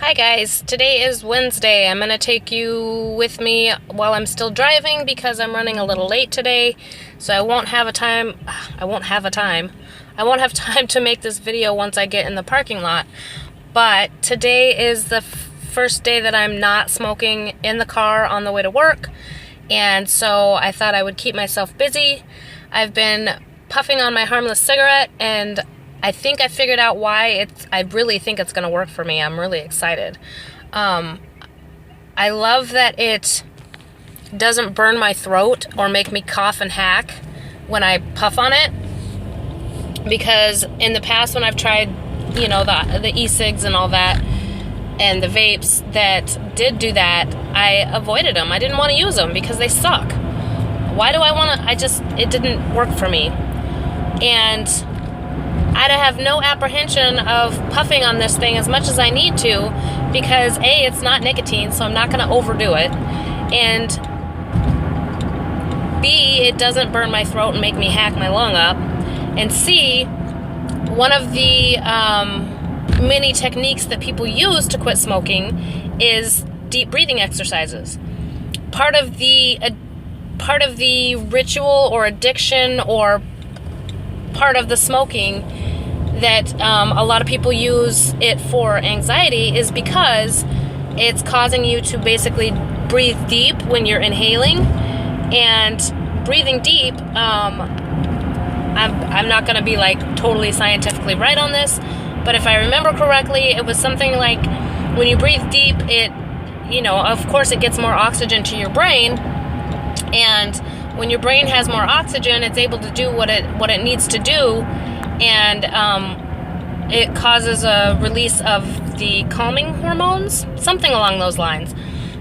Hi guys, today is Wednesday. I'm going to take you with me while I'm still driving because I'm running a little late today, so I won't have time to make this video once I get in the parking lot. But today is the first day that I'm not smoking in the car on the way to work, and so I thought I would keep myself busy. I've been puffing on my harmless cigarette, and I think I figured out why I really think it's going to work for me. I'm really excited. I love that it doesn't burn my throat or make me cough and hack when I puff on it. Because in the past when I've tried, the e-cigs and all that, and the vapes that did do that, I avoided them. I didn't want to use them because they suck. Why do I want to? It didn't work for me. And I'd have no apprehension of puffing on this thing as much as I need to because A, it's not nicotine, so I'm not going to overdo it, and B, it doesn't burn my throat and make me hack my lung up, and C, one of the many techniques that people use to quit smoking is deep breathing exercises. Part of the ritual or addiction or part of the smoking that a lot of people use it for anxiety is because it's causing you to basically breathe deep when you're inhaling. And breathing deep, I'm not going to be totally scientifically right on this, but if I remember correctly, it was something like when you breathe deep, of course it gets more oxygen to your brain, and when your brain has more oxygen, it's able to do what it needs to do, and it causes a release of the calming hormones, something along those lines.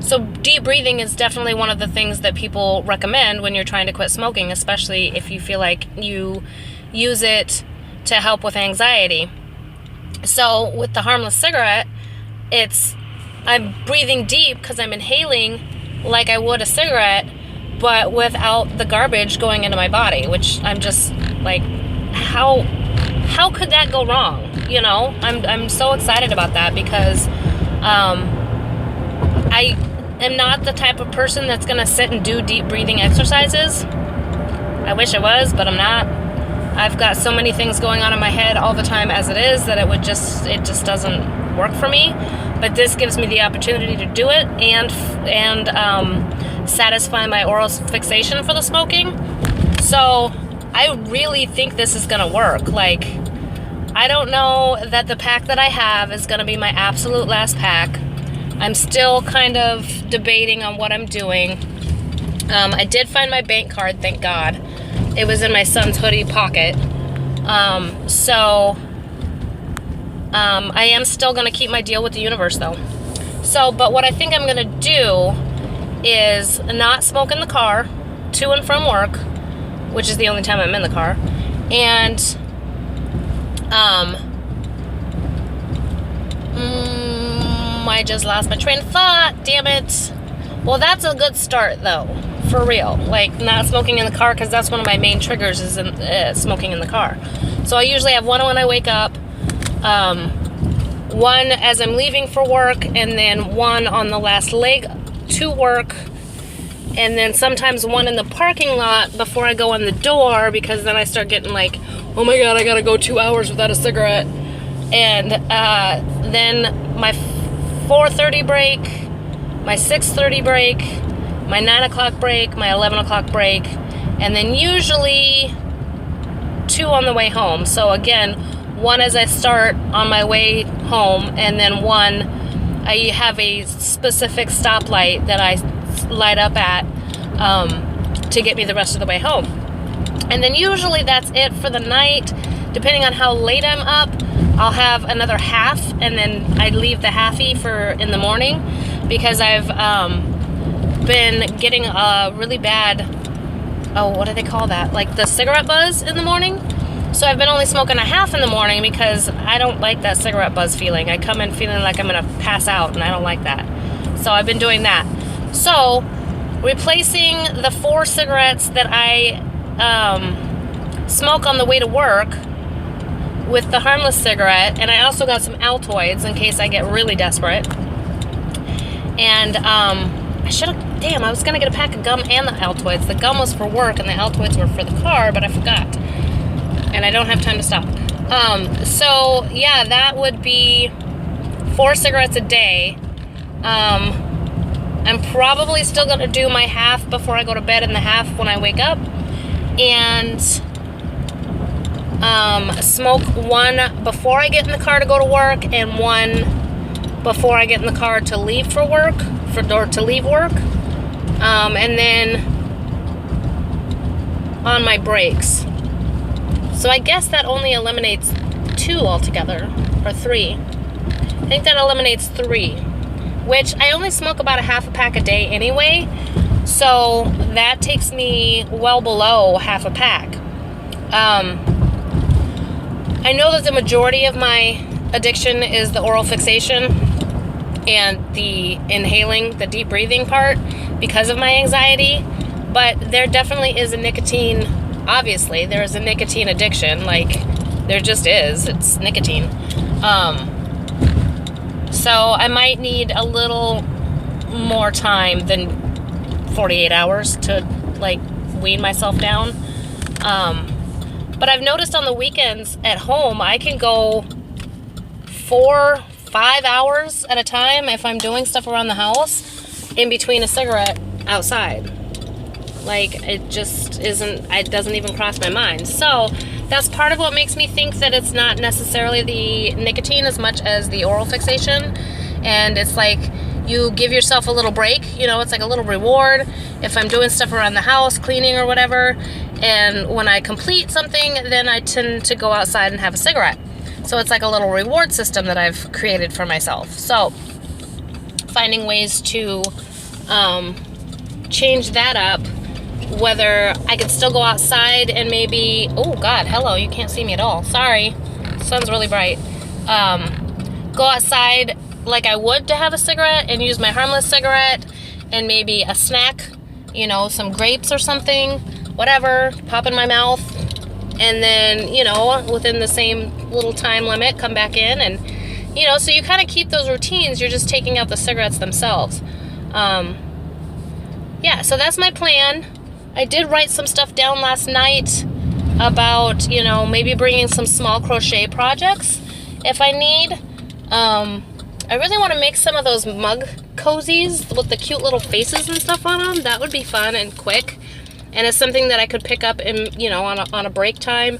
So deep breathing is definitely one of the things that people recommend when you're trying to quit smoking, especially if you feel like you use it to help with anxiety. So with the harmless cigarette, I'm breathing deep because I'm inhaling like I would a cigarette, but without the garbage going into my body, which I'm just like, how could that go wrong? I'm so excited about that because I am not the type of person that's going to sit and do deep breathing exercises. I wish I was, but I'm not. I've got so many things going on in my head all the time as it is that it just doesn't work for me. But this gives me the opportunity to do it and satisfy my oral fixation for the smoking. So I really think this is going to work. I don't know that the pack that I have is going to be my absolute last pack. I'm still kind of debating on what I'm doing. I did find my bank card, thank God. It was in my son's hoodie pocket. So I am still going to keep my deal with the universe though. But what I think I'm going to do is not smoke in the car to and from work, which is the only time I'm in the car, and I just lost my train of thought, damn it. Well, that's a good start though, for real, not smoking in the car, because that's one of my main triggers is smoking in the car. So I usually have one when I wake up, one as I'm leaving for work, and then one on the last leg to work, and then sometimes one in the parking lot before I go in the door, because then I start getting oh my god, I gotta go 2 hours without a cigarette. And then my 4:30 break, my 6:30 break, my 9 o'clock break, my 11 o'clock break, and then usually 2 on the way home. So again, one as I start on my way home, and then one I have a specific stoplight that I light up at to get me the rest of the way home. And then usually that's it for the night. Depending on how late I'm up, I'll have another half, and then I leave the halfie for in the morning, because I've been getting a really bad, what do they call that? The cigarette buzz in the morning. So I've been only smoking a half in the morning because I don't like that cigarette buzz feeling. I come in feeling like I'm going to pass out, and I don't like that. So I've been doing that. So replacing the 4 cigarettes that I smoke on the way to work with the harmless cigarette, and I also got some Altoids in case I get really desperate. And I should have, damn, I was going to get a pack of gum and the Altoids. The gum was for work and the Altoids were for the car, but I forgot. And I don't have time to stop. So, yeah, that would be 4 cigarettes a day. I'm probably still going to do my half before I go to bed and the half when I wake up. And smoke one before I get in the car to go to work and one before I get in the car to leave for work, or to leave work. And then on my breaks. So I guess that only eliminates 2 altogether, or 3. I think that eliminates 3, which I only smoke about a half a pack a day anyway, so that takes me well below half a pack. I know that the majority of my addiction is the oral fixation and the inhaling, the deep breathing part, because of my anxiety, but there definitely is a nicotine, obviously, there is a nicotine addiction, like, there just is, it's nicotine. So I might need a little more time than 48 hours to, like, wean myself down. But I've noticed on the weekends at home, I can go 4-5 hours at a time if I'm doing stuff around the house in between a cigarette outside. Like, it just isn't, it doesn't even cross my mind. So that's part of what makes me think that it's not necessarily the nicotine as much as the oral fixation. And it's like you give yourself a little break, you know, it's like a little reward if I'm doing stuff around the house, cleaning or whatever. And when I complete something, then I tend to go outside and have a cigarette. So it's like a little reward system that I've created for myself. So finding ways to change that up, whether I could still go outside and maybe, oh God, hello, you can't see me at all. Sorry, sun's really bright. Go outside like I would to have a cigarette and use my harmless cigarette and maybe a snack, you know, some grapes or something, whatever, pop in my mouth, and then, you know, within the same little time limit, come back in, and, you know, so you kind of keep those routines. You're just taking out the cigarettes themselves. Yeah, so that's my plan. I did write some stuff down last night about, you know, maybe bringing some small crochet projects if I need. I really want to make some of those mug cozies with the cute little faces and stuff on them. That would be fun and quick. And it's something that I could pick up in, you know, on a break time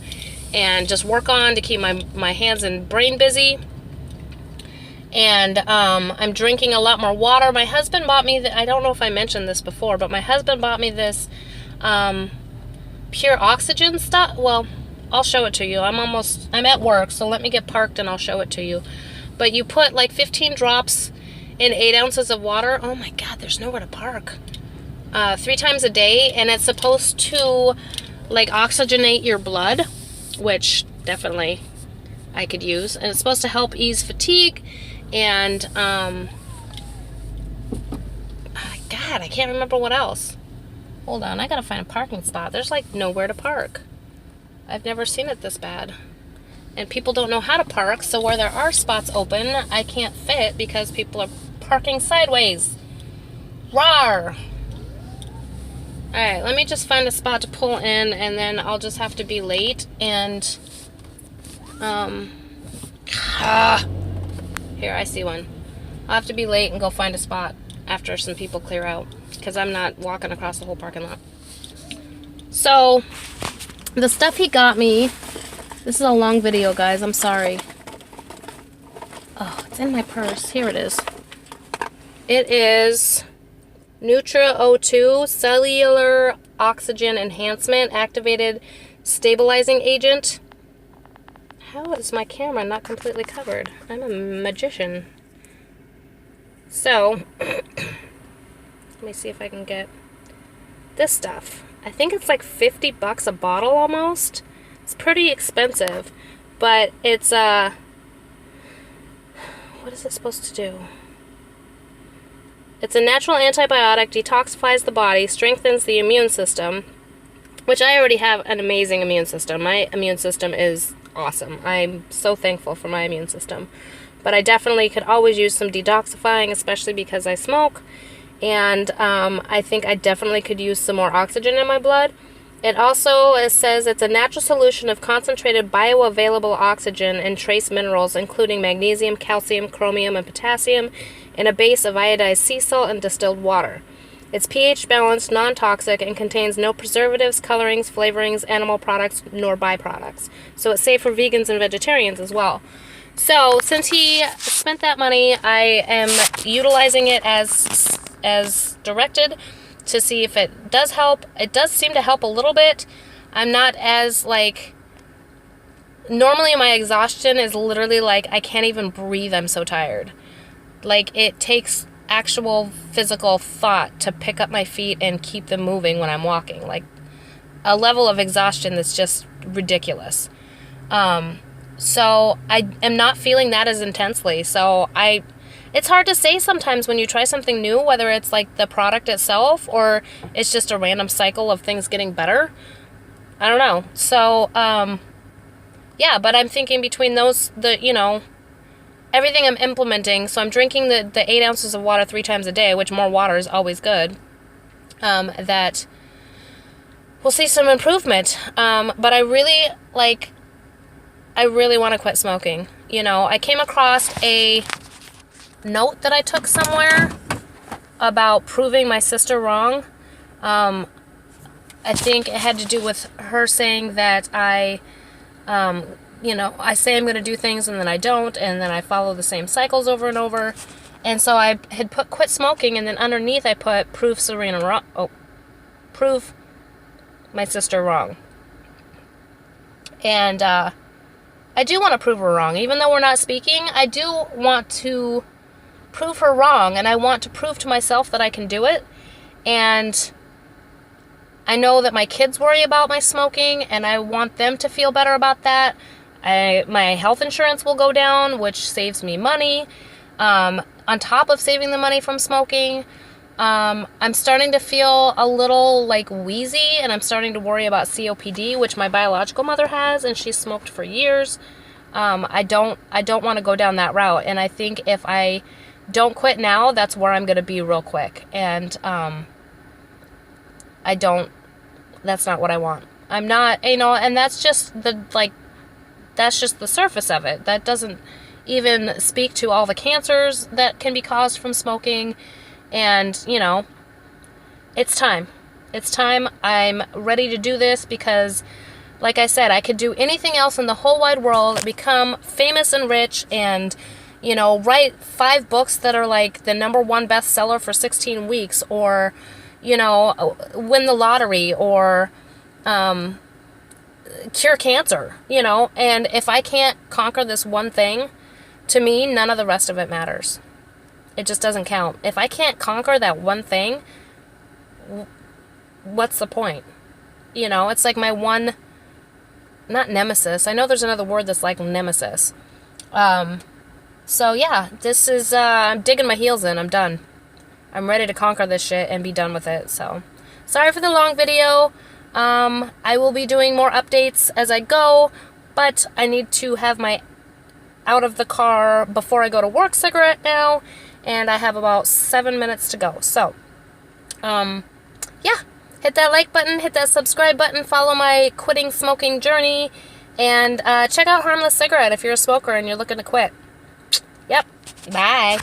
and just work on to keep my hands and brain busy. And I'm drinking a lot more water. My husband bought me, I don't know if I mentioned this before, but my husband bought me this pure oxygen stuff. Well, I'll show it to you. I'm at work, so let me get parked and I'll show it to you. But you put like 15 drops in 8 ounces of water. Oh my God, there's nowhere to park. 3 times a day, and it's supposed to like oxygenate your blood, which definitely I could use, and it's supposed to help ease fatigue. And God, I can't remember what else. Hold on, I gotta find a parking spot. There's like nowhere to park. I've never seen it this bad. And people don't know how to park, so where there are spots open, I can't fit because people are parking sideways. Rawr! Alright, let me just find a spot to pull in, and then I'll just have to be late, and, here, I see one. I'll have to be late and go find a spot after some people clear out, because I'm not walking across the whole parking lot. So, the stuff he got me, this is a long video, guys, I'm sorry. Oh, it's in my purse. Here it is. It is Nutra O2 Cellular Oxygen Enhancement Activated Stabilizing Agent. How is my camera not completely covered? I'm a magician. So, let me see if I can get this stuff. I think it's like 50 bucks a bottle almost. It's pretty expensive, but it's, what is it supposed to do? It's a natural antibiotic, detoxifies the body, strengthens the immune system, which I already have an amazing immune system. My immune system is awesome. I'm so thankful for my immune system. But I definitely could always use some detoxifying, especially because I smoke. And I think I definitely could use some more oxygen in my blood. It also says it's a natural solution of concentrated bioavailable oxygen and trace minerals, including magnesium, calcium, chromium, and potassium, in a base of iodized sea salt and distilled water. It's pH balanced, non-toxic, and contains no preservatives, colorings, flavorings, animal products, nor byproducts. So it's safe for vegans and vegetarians as well. So since he spent that money, I am utilizing it as directed to see if it does help. It does seem to help a little bit. I'm not as normally my exhaustion is literally I can't even breathe. I'm so tired. It takes actual physical thought to pick up my feet and keep them moving when I'm walking. A level of exhaustion that's just ridiculous. So I am not feeling that as intensely. So it's hard to say sometimes when you try something new, whether it's the product itself or it's just a random cycle of things getting better. I don't know. So, yeah, but I'm thinking between those, everything I'm implementing. So I'm drinking the 8 ounces of water 3 times a day, which more water is always good. That we'll see some improvement. But I really want to quit smoking. I came across a note that I took somewhere about proving my sister wrong. I think it had to do with her saying that I say I'm going to do things and then I don't, and then I follow the same cycles over and over. And so I had put quit smoking, and then underneath I put prove my sister wrong. And I do want to prove her wrong. Even though we're not speaking, I do want to prove her wrong, and I want to prove to myself that I can do it. And I know that my kids worry about my smoking, and I want them to feel better about that. My health insurance will go down, which saves me money. On top of saving the money from smoking, I'm starting to feel a little wheezy, and I'm starting to worry about COPD, which my biological mother has, and she's smoked for years. I don't want to go down that route, and I think if I don't quit now, that's where I'm going to be real quick. And that's not what I want. I'm not, and that's just that's just the surface of it. That doesn't even speak to all the cancers that can be caused from smoking. And, it's time. It's time. I'm ready to do this because, like I said, I could do anything else in the whole wide world, become famous and rich, and, write 5 books that are the #1 bestseller for 16 weeks, or, win the lottery, or cure cancer, and if I can't conquer this one thing, to me, none of the rest of it matters. It just doesn't count. If I can't conquer that one thing, what's the point? It's my one, not nemesis. I know there's another word that's like nemesis. So yeah, this is, I'm digging my heels in. I'm done. I'm ready to conquer this shit and be done with it. So, sorry for the long video. I will be doing more updates as I go, but I need to have my out of the car before I go to work cigarette now, and I have about 7 minutes to go. So, yeah, hit that like button, hit that subscribe button, follow my quitting smoking journey, and check out Harmless Cigarette if you're a smoker and you're looking to quit. Yep, bye.